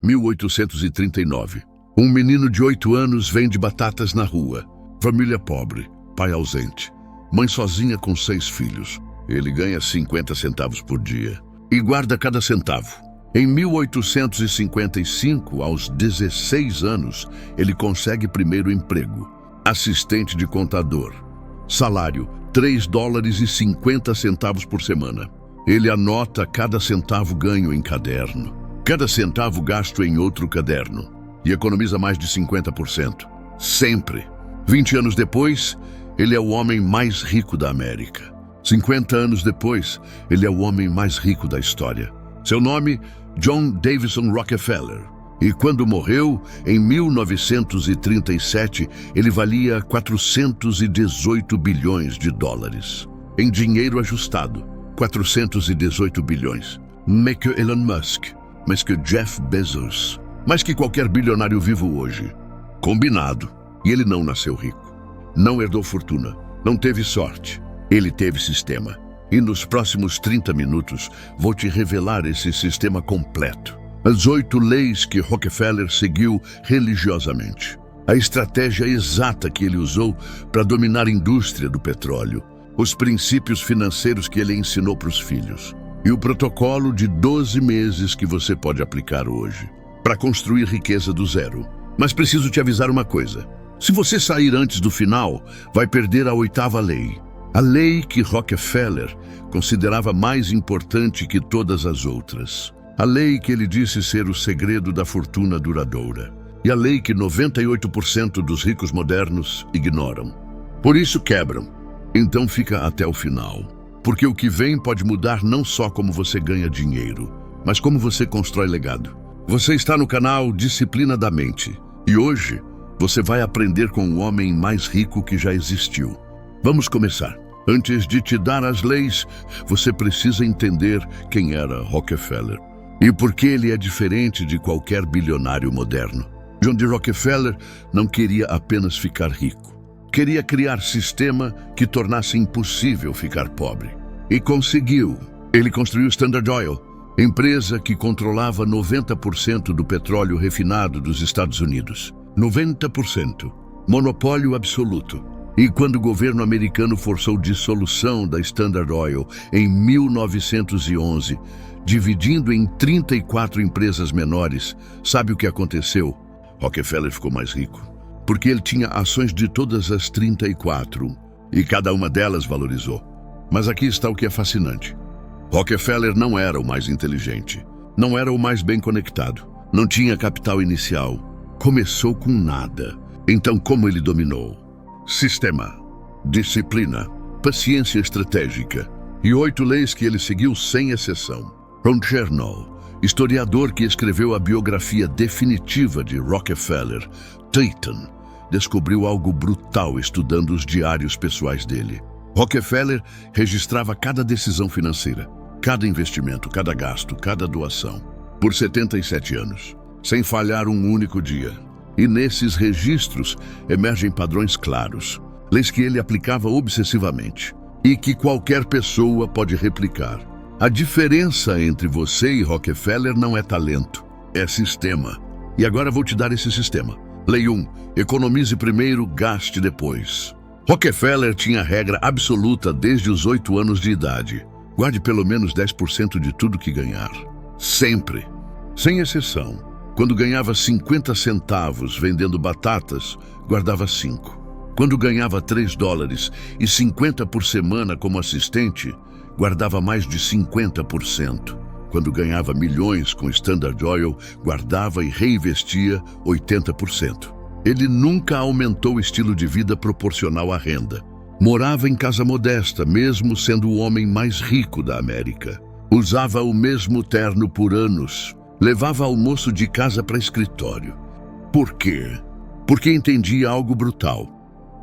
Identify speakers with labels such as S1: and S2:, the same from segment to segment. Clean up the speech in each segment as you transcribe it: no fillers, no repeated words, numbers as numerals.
S1: 1839. Um menino de 8 anos vende batatas na rua. Família pobre, pai ausente, mãe sozinha com 6 filhos. Ele ganha 50 centavos por dia e guarda cada centavo. Em 1855, aos 16 anos, ele consegue primeiro emprego. Assistente de contador. Salário, $3,50 por semana. Ele anota cada centavo ganho em caderno, cada centavo gasto em outro caderno, e economiza mais de 50%. Sempre. 20 anos depois, ele é o homem mais rico da América. 50 anos depois, ele é o homem mais rico da história. Seu nome, John Davison Rockefeller. E quando morreu, em 1937, ele valia 418 bilhões de dólares. Em dinheiro ajustado, 418 bilhões. Mais que Elon Musk, mais que Jeff Bezos, mais que qualquer bilionário vivo hoje. Combinado. E ele não nasceu rico. Não herdou fortuna. Não teve sorte. Ele teve sistema. E nos próximos 30 minutos, vou te revelar esse sistema completo. As 8 leis que Rockefeller seguiu religiosamente. A estratégia exata que ele usou para dominar a indústria do petróleo. Os princípios financeiros que ele ensinou para os filhos. E o protocolo de 12 meses que você pode aplicar hoje. Para construir riqueza do zero. Mas preciso te avisar uma coisa. Se você sair antes do final, vai perder a 8ª lei. A lei que Rockefeller considerava mais importante que todas as outras. A lei que ele disse ser o segredo da fortuna duradoura. E a lei que 98% dos ricos modernos ignoram. Por isso quebram. Então fica até o final. Porque o que vem pode mudar não só como você ganha dinheiro, mas como você constrói legado. Você está no canal Disciplina da Mente. E hoje, você vai aprender com o homem mais rico que já existiu. Vamos começar. Antes de te dar as leis, você precisa entender quem era Rockefeller e por que ele é diferente de qualquer bilionário moderno. John D. Rockefeller não queria apenas ficar rico. Queria criar sistema que tornasse impossível ficar pobre. E conseguiu. Ele construiu Standard Oil, empresa que controlava 90% do petróleo refinado dos Estados Unidos. 90%. Monopólio absoluto. E quando o governo americano forçou dissolução da Standard Oil em 1911, dividindo em 34 empresas menores, sabe o que aconteceu? Rockefeller ficou mais rico, porque ele tinha ações de todas as 34, e cada uma delas valorizou. Mas aqui está o que é fascinante. Rockefeller não era o mais inteligente, não era o mais bem conectado, não tinha capital inicial, começou com nada. Então como ele dominou? Sistema, disciplina, paciência estratégica e 8 leis que ele seguiu sem exceção. Ron Chernow, historiador que escreveu a biografia definitiva de Rockefeller, Titan, descobriu algo brutal estudando os diários pessoais dele. Rockefeller registrava cada decisão financeira, cada investimento, cada gasto, cada doação, por 77 anos, sem falhar um único dia. E nesses registros emergem padrões claros, leis que ele aplicava obsessivamente e que qualquer pessoa pode replicar. A diferença entre você e Rockefeller não é talento, é sistema. E agora vou te dar esse sistema. Lei 1. Economize primeiro, gaste depois. Rockefeller tinha regra absoluta desde os 8 anos de idade. Guarde pelo menos 10% de tudo que ganhar. Sempre. Sem exceção. Quando ganhava 50 centavos vendendo batatas, guardava 5. Quando ganhava $3,50 por semana como assistente, guardava mais de 50%. Quando ganhava milhões com Standard Oil, guardava e reinvestia 80%. Ele nunca aumentou o estilo de vida proporcional à renda. Morava em casa modesta, mesmo sendo o homem mais rico da América. Usava o mesmo terno por anos. Levava almoço de casa para escritório. Por quê? Porque entendia algo brutal.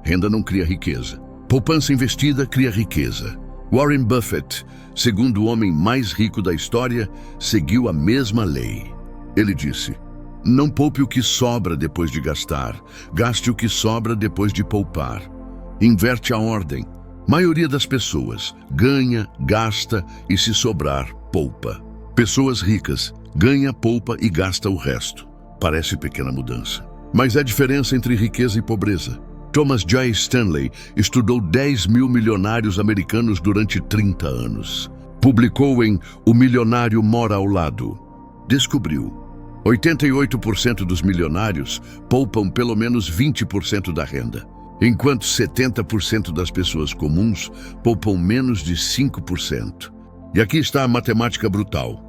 S1: Renda não cria riqueza. Poupança investida cria riqueza. Warren Buffett, segundo o homem mais rico da história, seguiu a mesma lei. Ele disse: não poupe o que sobra depois de gastar. Gaste o que sobra depois de poupar. Inverte a ordem. Maioria das pessoas ganha, gasta e, se sobrar, poupa. Pessoas ricas Ganha, poupa e gasta o resto. Parece pequena mudança, mas é a diferença entre riqueza e pobreza. Thomas J. Stanley estudou 10 mil milionários americanos durante 30 anos. Publicou em O Milionário Mora ao Lado. Descobriu: 88% dos milionários poupam pelo menos 20% da renda, enquanto 70% das pessoas comuns poupam menos de 5%. E aqui está a matemática brutal.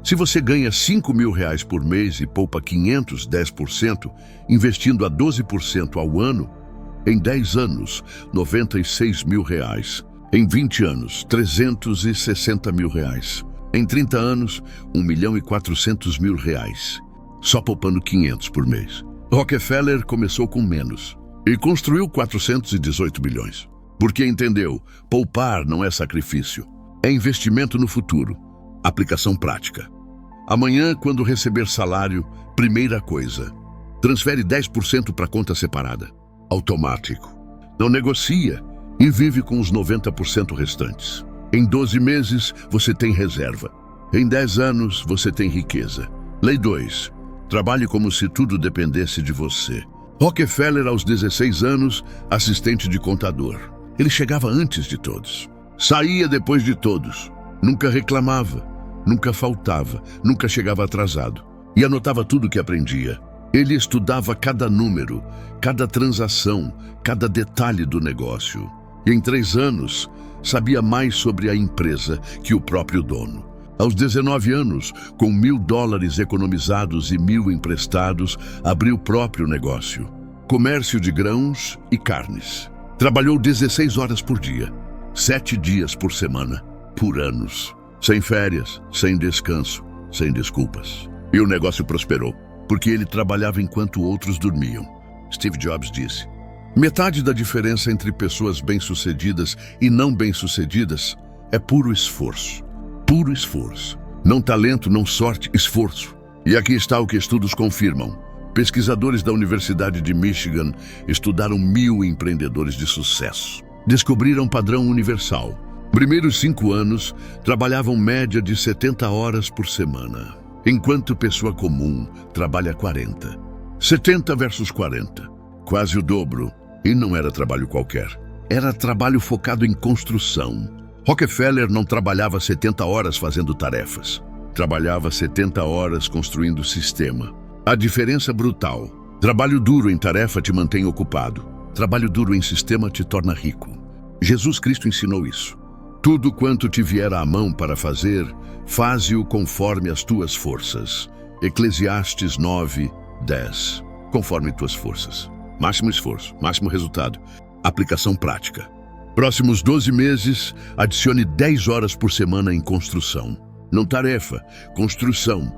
S1: Se você ganha R$5.000 por mês e poupa 10%, investindo a 12% ao ano, em 10 anos, R$96.000. Em 20 anos, R$360.000. Em 30 anos, R$1.400.000. Só poupando 500 por mês. Rockefeller começou com menos e construiu 418 bilhões. Porque entendeu, poupar não é sacrifício, é investimento no futuro. Aplicação prática. Amanhã, quando receber salário, primeira coisa, transfere 10% para conta separada. Automático. Não negocia e vive com os 90% restantes. Em 12 meses, você tem reserva. Em 10 anos, você tem riqueza. Lei 2. Trabalhe como se tudo dependesse de você. Rockefeller, aos 16 anos, assistente de contador. Ele chegava antes de todos. Saía depois de todos. Nunca reclamava. Nunca faltava, nunca chegava atrasado. E anotava tudo que aprendia. Ele estudava cada número, cada transação, cada detalhe do negócio. E em 3 anos, sabia mais sobre a empresa que o próprio dono. Aos 19 anos, com $1.000 economizados e 1.000 emprestados, abriu o próprio negócio. Comércio de grãos e carnes. Trabalhou 16 horas por dia, 7 dias por semana, por anos. Sem férias, sem descanso, sem desculpas. E o negócio prosperou, porque ele trabalhava enquanto outros dormiam. Steve Jobs disse: metade da diferença entre pessoas bem-sucedidas e não bem-sucedidas é puro esforço. Puro esforço. Não talento, não sorte, esforço. E aqui está o que estudos confirmam. Pesquisadores da Universidade de Michigan estudaram 1.000 empreendedores de sucesso. Descobriram um padrão universal. Primeiros 5 anos, trabalhavam média de 70 horas por semana, enquanto pessoa comum trabalha 40. 70 versus 40, quase o dobro. E não era trabalho qualquer. Era trabalho focado em construção. Rockefeller não trabalhava 70 horas fazendo tarefas. Trabalhava 70 horas construindo sistema. A diferença brutal. Trabalho duro em tarefa te mantém ocupado. Trabalho duro em sistema te torna rico. Jesus Cristo ensinou isso. Tudo quanto te vier à mão para fazer, faze-o conforme as tuas forças. Eclesiastes 9:10. Conforme tuas forças. Máximo esforço, máximo resultado. Aplicação prática. Próximos 12 meses, adicione 10 horas por semana em construção. Não tarefa, construção.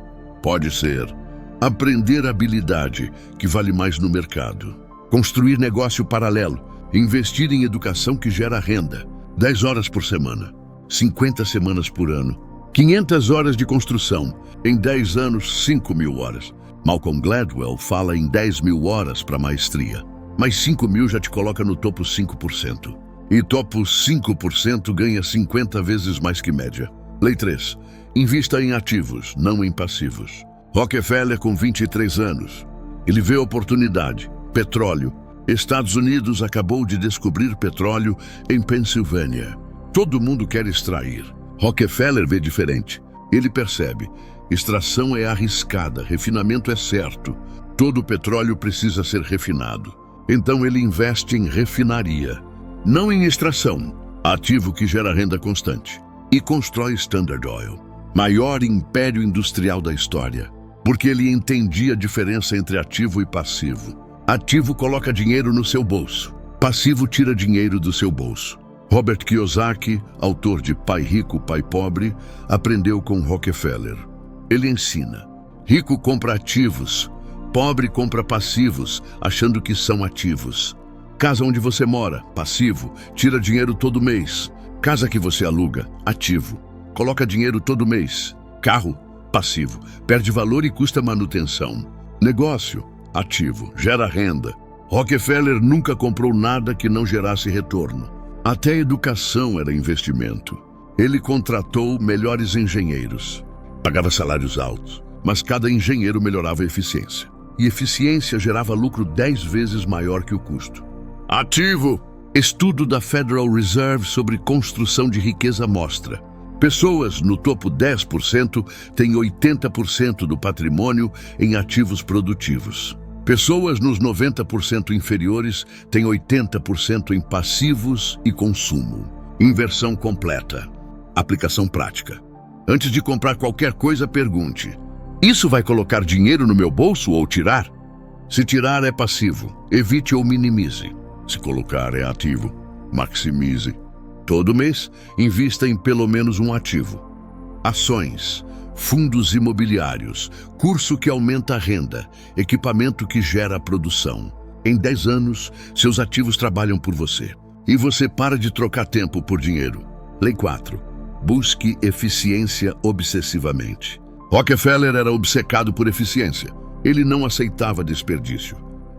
S1: Pode ser aprender habilidade, que vale mais no mercado. Construir negócio paralelo. Investir em educação que gera renda. 10 horas por semana, 50 semanas por ano, 500 horas de construção, em 10 anos, 5.000 horas. Malcolm Gladwell fala em 10.000 horas para maestria, mas 5.000 já te coloca no topo 5%. E topo 5% ganha 50 vezes mais que média. Lei 3. Invista em ativos, não em passivos. Rockefeller com 23 anos. Ele vê oportunidade, petróleo. Estados Unidos acabou de descobrir petróleo em Pensilvânia. Todo mundo quer extrair. Rockefeller vê diferente. Ele percebe: extração é arriscada, refinamento é certo. Todo petróleo precisa ser refinado. Então ele investe em refinaria, não em extração, ativo que gera renda constante. E constrói Standard Oil, maior império industrial da história, porque ele entendia a diferença entre ativo e passivo. Ativo coloca dinheiro no seu bolso. Passivo tira dinheiro do seu bolso. Robert Kiyosaki, autor de Pai Rico, Pai Pobre, aprendeu com Rockefeller. Ele ensina: rico compra ativos, pobre compra passivos, achando que são ativos. Casa onde você mora, passivo, tira dinheiro todo mês. Casa que você aluga, ativo, coloca dinheiro todo mês. Carro, passivo, perde valor e custa manutenção. Negócio, ativo, gera renda. Rockefeller nunca comprou nada que não gerasse retorno. Até a educação era investimento. Ele contratou melhores engenheiros, pagava salários altos, mas cada engenheiro melhorava a eficiência. E eficiência gerava lucro 10 vezes maior que o custo. Ativo! Estudo da Federal Reserve sobre construção de riqueza mostra: pessoas no topo 10% têm 80% do patrimônio em ativos produtivos. Pessoas nos 90% inferiores têm 80% em passivos e consumo. Inversão completa. Aplicação prática. Antes de comprar qualquer coisa, pergunte: isso vai colocar dinheiro no meu bolso ou tirar? Se tirar, é passivo. Evite ou minimize. Se colocar, é ativo. Maximize. Todo mês, invista em pelo menos um ativo. Ações, fundos imobiliários, curso que aumenta a renda, equipamento que gera produção. Em 10 anos, seus ativos trabalham por você. E você para de trocar tempo por dinheiro. Lei 4. Busque eficiência obsessivamente. Rockefeller era obcecado por eficiência. Ele não aceitava desperdício.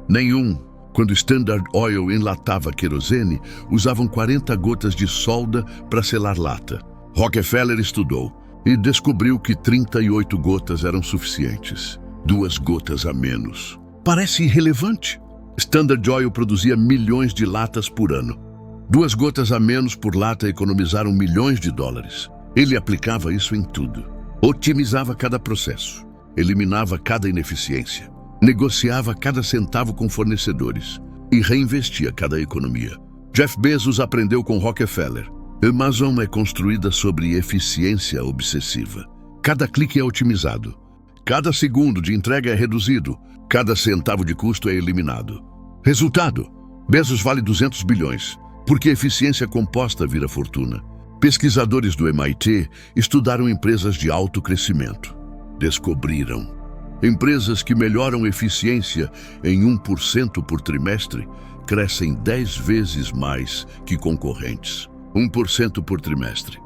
S1: Nenhum. Quando Standard Oil enlatava querosene, usavam 40 gotas de solda para selar lata. Rockefeller estudou e descobriu que 38 gotas eram suficientes. 2 gotas a menos. Parece irrelevante. Standard Oil produzia milhões de latas por ano. 2 gotas a menos por lata economizaram milhões de dólares. Ele aplicava isso em tudo. Otimizava cada processo. Eliminava cada ineficiência. Negociava cada centavo com fornecedores e reinvestia cada economia. Jeff Bezos aprendeu com Rockefeller. A Amazon é construída sobre eficiência obsessiva. Cada clique é otimizado. Cada segundo de entrega é reduzido. Cada centavo de custo é eliminado. Resultado: Bezos vale 200 bilhões, porque a eficiência composta vira fortuna. Pesquisadores do MIT estudaram empresas de alto crescimento. Descobriram: empresas que melhoram eficiência em 1% por trimestre crescem 10 vezes mais que concorrentes. 1% por trimestre,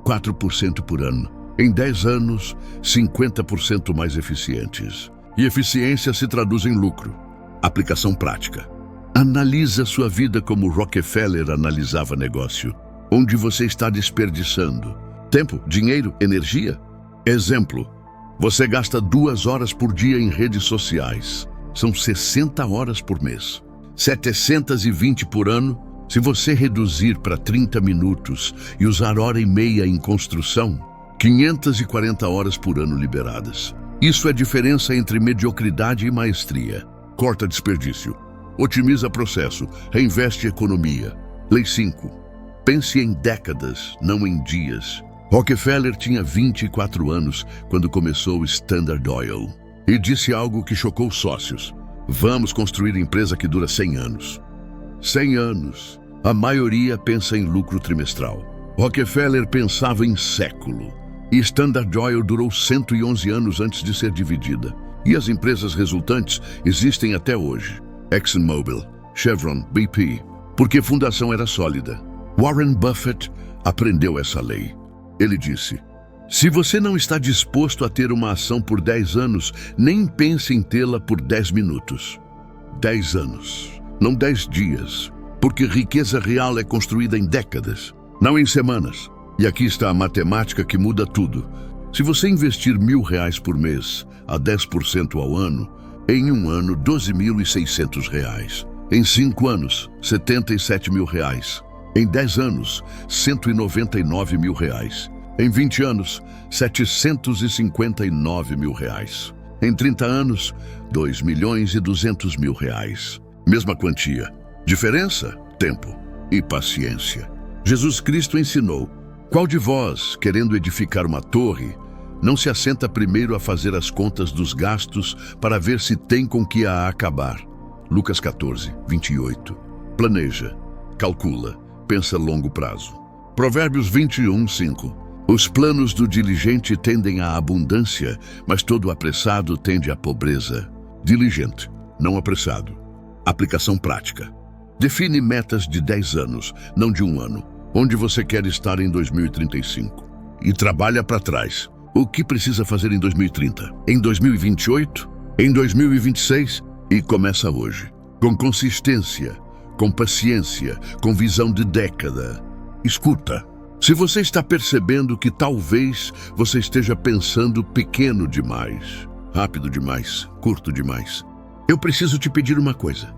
S1: 4% por ano. Em 10 anos, 50% mais eficientes. E eficiência se traduz em lucro. Aplicação prática. Analisa sua vida como Rockefeller analisava negócio. Onde você está desperdiçando tempo, dinheiro, energia? Exemplo: você gasta 2 horas por dia em redes sociais. São 60 horas por mês. 720 por ano. Se você reduzir para 30 minutos e usar 1h30 em construção, 540 horas por ano liberadas. Isso é a diferença entre mediocridade e maestria. Corta desperdício. Otimiza processo. Reinveste economia. Lei 5. Pense em décadas, não em dias. Rockefeller tinha 24 anos quando começou o Standard Oil e disse algo que chocou os sócios: vamos construir empresa que dura 100 anos. 100 anos. A maioria pensa em lucro trimestral. Rockefeller pensava em século. E Standard Oil durou 111 anos antes de ser dividida. E as empresas resultantes existem até hoje. ExxonMobil, Chevron, BP. Porque a fundação era sólida. Warren Buffett aprendeu essa lei. Ele disse: se você não está disposto a ter uma ação por 10 anos, nem pense em tê-la por 10 minutos. 10 anos, não 10 dias. Porque riqueza real é construída em décadas, não em semanas. E aqui está a matemática que muda tudo. Se você investir R$1.000 por mês, a 10% ao ano, em um ano, R$12.600. Em 5 anos, R$77.000. Em 10 anos, R$199.000. Em 20 anos, R$759.000. Em 30 anos, R$2.200.000. Mesma quantia. Diferença? Tempo e paciência. Jesus Cristo ensinou: qual de vós, querendo edificar uma torre, não se assenta primeiro a fazer as contas dos gastos para ver se tem com que a acabar? Lucas 14, 28. Planeja, calcula, pensa a longo prazo. Provérbios 21, 5. Os planos do diligente tendem à abundância, mas todo apressado tende à pobreza. Diligente, não apressado. Aplicação prática. Define metas de 10 anos, não de 1 ano. Onde você quer estar em 2035? E trabalha para trás. O que precisa fazer em 2030? Em 2028? Em 2026? E começa hoje. Com consistência, com paciência, com visão de década. Escuta. Se você está percebendo que talvez você esteja pensando pequeno demais, rápido demais, curto demais, eu preciso te pedir uma coisa.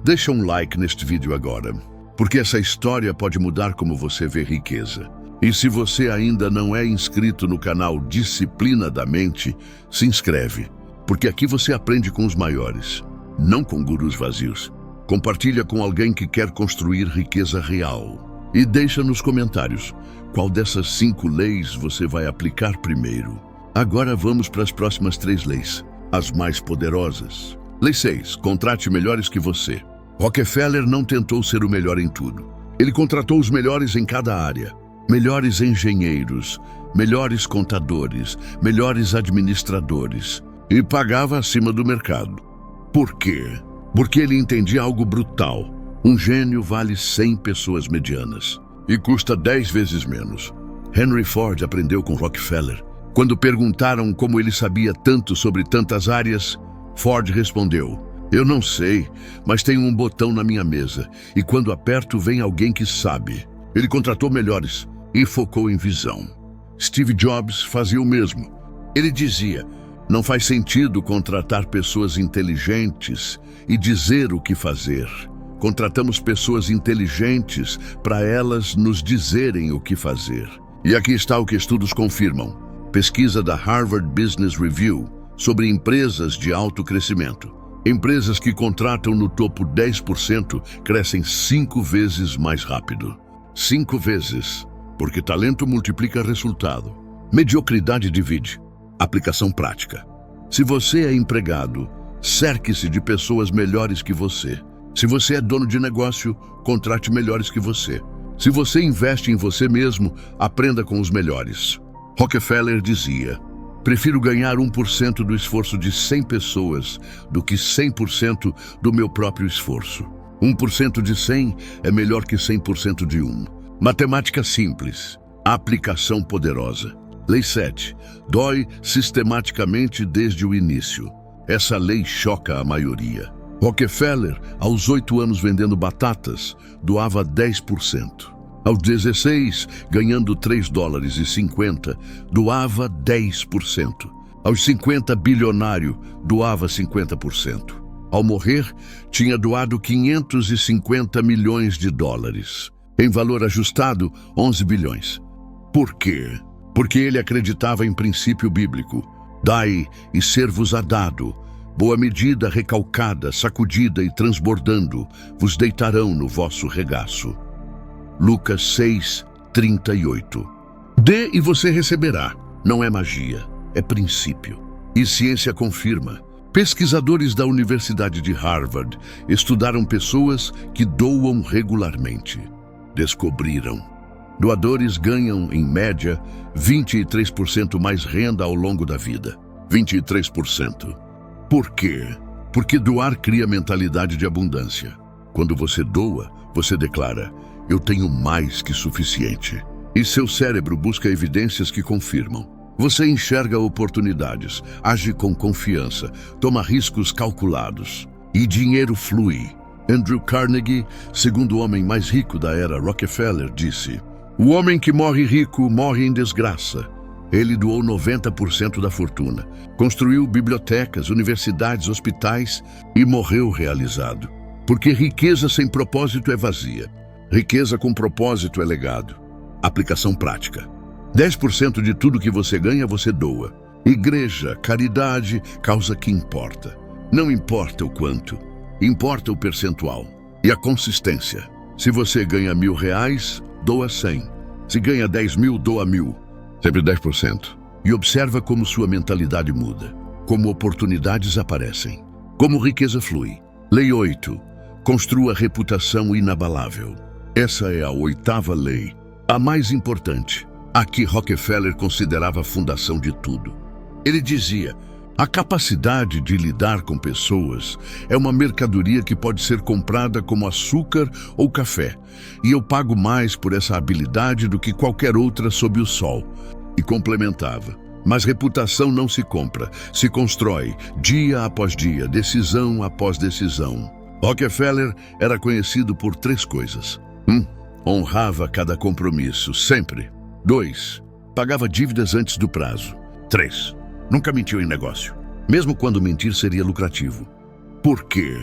S1: Deixa um like neste vídeo agora, porque essa história pode mudar como você vê riqueza. E se você ainda não é inscrito no canal Disciplina da Mente, se inscreve, porque aqui você aprende com os maiores, não com gurus vazios. Compartilha com alguém que quer construir riqueza real. E deixa nos comentários qual dessas 5 leis você vai aplicar primeiro. Agora vamos para as próximas 3 leis, as mais poderosas. Lei 6. Contrate melhores que você. Rockefeller não tentou ser o melhor em tudo. Ele contratou os melhores em cada área. Melhores engenheiros, melhores contadores, melhores administradores. E pagava acima do mercado. Por quê? Porque ele entendia algo brutal. Um gênio vale 100 pessoas medianas e custa 10 vezes menos. Henry Ford aprendeu com Rockefeller. Quando perguntaram como ele sabia tanto sobre tantas áreas, Ford respondeu: "Eu não sei, mas tenho um botão na minha mesa e quando aperto vem alguém que sabe." Ele contratou melhores e focou em visão. Steve Jobs fazia o mesmo. Ele dizia: "Não faz sentido contratar pessoas inteligentes e dizer o que fazer. Contratamos pessoas inteligentes para elas nos dizerem o que fazer." E aqui está o que estudos confirmam. Pesquisa da Harvard Business Review sobre empresas de alto crescimento. Empresas que contratam no topo 10% crescem 5 vezes mais rápido. 5 vezes, porque talento multiplica resultado. Mediocridade divide. Aplicação prática. Se você é empregado, cerque-se de pessoas melhores que você. Se você é dono de negócio, contrate melhores que você. Se você investe em você mesmo, aprenda com os melhores. Rockefeller dizia: "Prefiro ganhar 1% do esforço de 100 pessoas do que 100% do meu próprio esforço. 1% de 100 é melhor que 100% de 1. Matemática simples, aplicação poderosa. Lei 7. Dói sistematicamente desde o início. Essa lei choca a maioria. Rockefeller, aos 8 anos vendendo batatas, doava 10%. Aos 16, ganhando $3,50, doava 10%. Aos 50, bilionário, doava 50%. Ao morrer, tinha doado $550 milhões. Em valor ajustado, 11 bilhões. Por quê? Porque ele acreditava em princípio bíblico. Dai e ser-vos-á dado. Boa medida, recalcada, sacudida e transbordando, vos deitarão no vosso regaço. Lucas 6, 38. Dê e você receberá. Não é magia, é princípio. E ciência confirma. Pesquisadores da Universidade de Harvard estudaram pessoas que doam regularmente. Descobriram. Doadores ganham, em média, 23% mais renda ao longo da vida. 23%. Por quê? Porque doar cria mentalidade de abundância. Quando você doa, você declara: "Eu tenho mais que suficiente." E seu cérebro busca evidências que confirmam. Você enxerga oportunidades, age com confiança, toma riscos calculados. E dinheiro flui. Andrew Carnegie, segundo homem mais rico da era Rockefeller, disse: "O homem que morre rico morre em desgraça." Ele doou 90% da fortuna, construiu bibliotecas, universidades, hospitais e morreu realizado. Porque riqueza sem propósito é vazia. Riqueza com propósito é legado. Aplicação prática. 10% de tudo que você ganha, você doa. Igreja, caridade, causa que importa. Não importa o quanto, importa o percentual e a consistência. Se você ganha R$1.000, doa 100. Se ganha 10 mil, doa 1.000. Sempre 10%. E observa como sua mentalidade muda, como oportunidades aparecem, como riqueza flui. Lei 8. Construa reputação inabalável. Essa é a 8ª lei, a mais importante, a que Rockefeller considerava a fundação de tudo. Ele dizia: "A capacidade de lidar com pessoas é uma mercadoria que pode ser comprada como açúcar ou café, e eu pago mais por essa habilidade do que qualquer outra sob o sol." E complementava: "Mas reputação não se compra, se constrói, dia após dia, decisão após decisão." Rockefeller era conhecido por 3 coisas. 1. Honrava cada compromisso, sempre. 2. Pagava dívidas antes do prazo. 3. Nunca mentiu em negócio, mesmo quando mentir seria lucrativo. Por quê?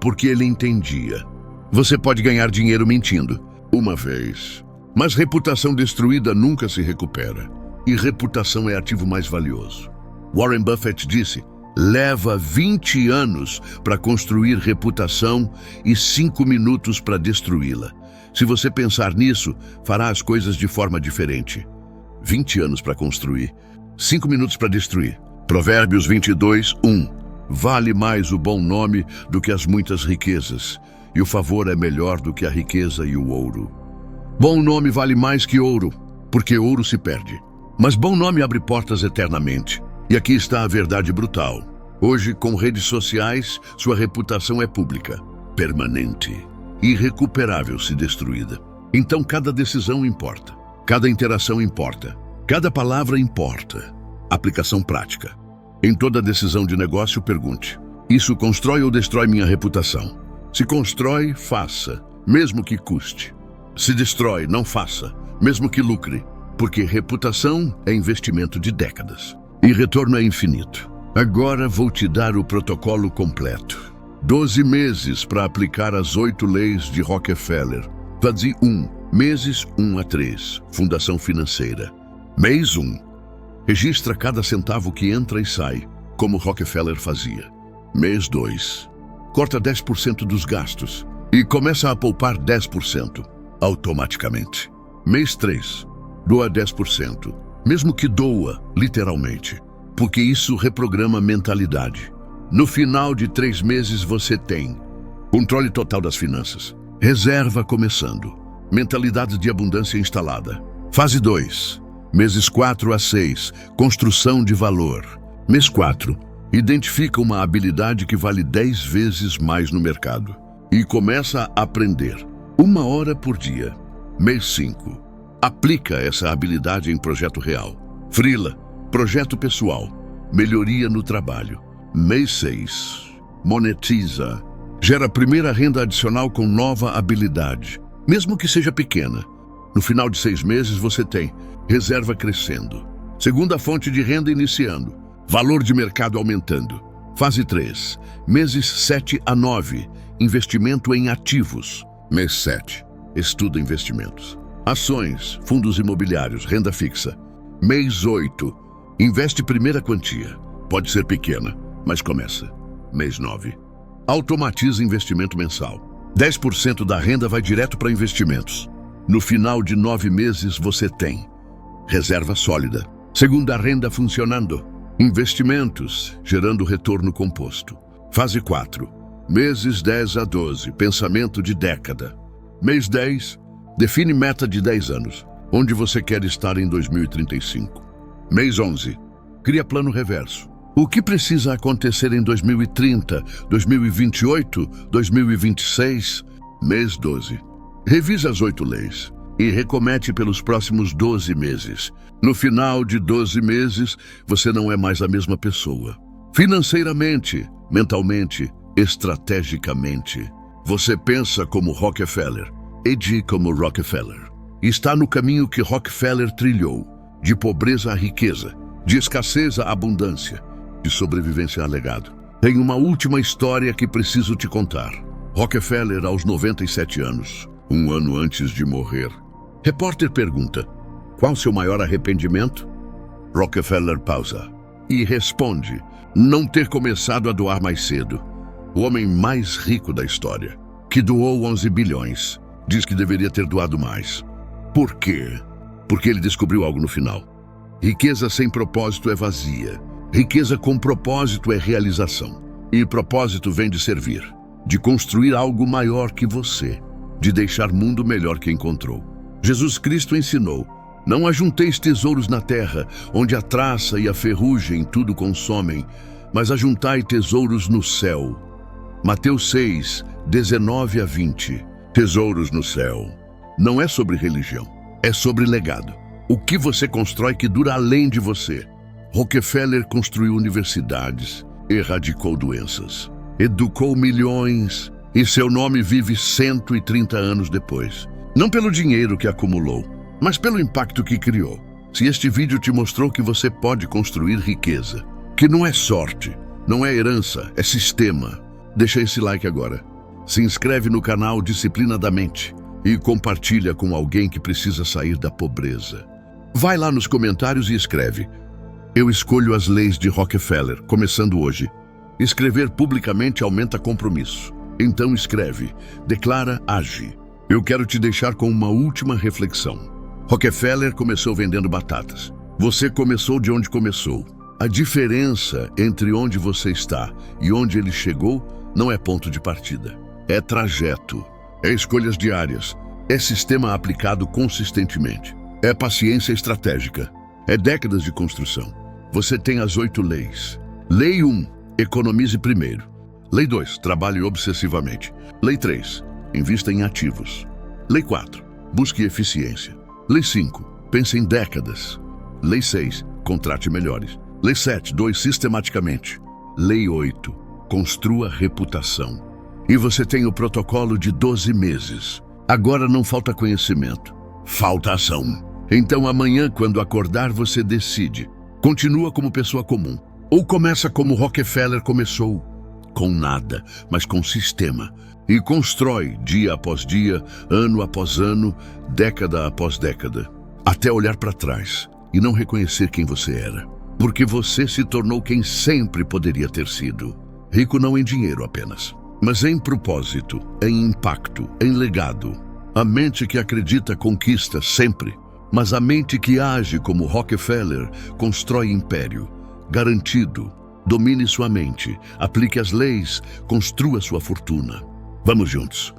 S1: Porque ele entendia. Você pode ganhar dinheiro mentindo, uma vez, mas reputação destruída nunca se recupera. E reputação é ativo mais valioso. Warren Buffett disse: leva 20 anos para construir reputação e 5 minutos para destruí-la. Se você pensar nisso, fará as coisas de forma diferente. 20 anos para construir, 5 minutos para destruir. Provérbios 22:1. Vale mais o bom nome do que as muitas riquezas, e o favor é melhor do que a riqueza e o ouro. Bom nome vale mais que ouro, porque ouro se perde. Mas bom nome abre portas eternamente. E aqui está a verdade brutal. Hoje, com redes sociais, sua reputação é pública, permanente, irrecuperável se destruída. Então cada decisão importa, cada interação importa, cada palavra importa. Aplicação prática. Em toda decisão de negócio, pergunte: isso constrói ou destrói minha reputação? Se constrói, faça, mesmo que custe. Se destrói, não faça, mesmo que lucre. Porque reputação é investimento de décadas. E retorno é infinito. Agora vou te dar o protocolo completo. 12 meses para aplicar as 8 leis de Rockefeller. Fase 1. Meses 1 a 3. Fundação financeira. Mês 1. Registra cada centavo que entra e sai, como Rockefeller fazia. Mês 2. Corta 10% dos gastos e começa a poupar 10%, automaticamente. Mês 3. Doa 10%, mesmo que doa, literalmente, porque isso reprograma a mentalidade. No final de 3 meses você tem controle total das finanças, reserva começando, mentalidade de abundância instalada. Fase 2, meses 4 a 6, construção de valor. Mês 4, identifica uma habilidade que vale 10 vezes mais no mercado e começa a aprender 1 hora por dia. Mês 5, aplica essa habilidade em projeto real. Freela, projeto pessoal, melhoria no trabalho. Mês 6, monetiza. Gera primeira renda adicional com nova habilidade, mesmo que seja pequena. No final de 6 meses você tem reserva crescendo, segunda fonte de renda iniciando, valor de mercado aumentando. Fase 3, meses 7 a 9, investimento em ativos. Mês 7, estuda investimentos. Ações, fundos imobiliários, renda fixa. Mês 8, investe primeira quantia. Pode ser pequena, mas começa. Mês 9, automatiza investimento mensal. 10% da renda vai direto para investimentos. No final de 9 meses você tem reserva sólida, segunda renda funcionando, investimentos gerando retorno composto. Fase 4, meses 10 a 12, pensamento de década. Mês 10, define meta de 10 anos, onde você quer estar em 2035. Mês 11, cria plano reverso. O que precisa acontecer em 2030, 2028, 2026? Mês 12, revisa as 8 leis e recomete pelos próximos 12 meses. No final de 12 meses, você não é mais a mesma pessoa. Financeiramente, mentalmente, estrategicamente. Você pensa como Rockefeller, age como Rockefeller. Está no caminho que Rockefeller trilhou, de pobreza a riqueza, de escassez a abundância, de sobrevivência a legado. Tem uma última história que preciso te contar. Rockefeller aos 97 anos, um ano antes de morrer. Repórter pergunta: qual seu maior arrependimento? Rockefeller pausa e responde: não ter começado a doar mais cedo. O homem mais rico da história, que doou 11 bilhões, diz que deveria ter doado mais. Por quê? Porque ele descobriu algo no final. Riqueza sem propósito é vazia. Riqueza com propósito é realização. E propósito vem de servir, de construir algo maior que você, de deixar mundo melhor que encontrou. Jesus Cristo ensinou: não ajunteis tesouros na terra, onde a traça e a ferrugem tudo consomem, mas ajuntai tesouros no céu. Mateus 6, 19 a 20. Tesouros no céu. Não é sobre religião, é sobre legado. O que você constrói que dura além de você. Rockefeller construiu universidades, erradicou doenças, educou milhões e seu nome vive 130 anos depois. Não pelo dinheiro que acumulou, mas pelo impacto que criou. Se este vídeo te mostrou que você pode construir riqueza, que não é sorte, não é herança, é sistema, deixa esse like agora. Se inscreve no canal Disciplina da Mente e compartilha com alguém que precisa sair da pobreza. Vai lá nos comentários e escreve: eu escolho as leis de Rockefeller, começando hoje. Escrever publicamente aumenta compromisso. Então escreve, declara, age. Eu quero te deixar com uma última reflexão. Rockefeller começou vendendo batatas. Você começou de onde começou. A diferença entre onde você está e onde ele chegou não é ponto de partida. É trajeto. É escolhas diárias. É sistema aplicado consistentemente. É paciência estratégica. É décadas de construção. Você tem as 8 leis. Lei 1, economize primeiro. Lei 2, trabalhe obsessivamente. Lei 3, invista em ativos. Lei 4, busque eficiência. Lei 5, pense em décadas. Lei 6, contrate melhores. Lei 7, doe sistematicamente. Lei 8, construa reputação. E você tem o protocolo de 12 meses. Agora não falta conhecimento, falta ação. Então amanhã, quando acordar, você decide. Continua como pessoa comum. Ou começa como Rockefeller começou, com nada, mas com sistema. E constrói dia após dia, ano após ano, década após década. Até olhar para trás e não reconhecer quem você era. Porque você se tornou quem sempre poderia ter sido. Rico não em dinheiro apenas, mas em propósito, em impacto, em legado. A mente que acredita conquista sempre, mas a mente que age como Rockefeller constrói império. Garantido. Domine sua mente, aplique as leis, construa sua fortuna. Vamos juntos.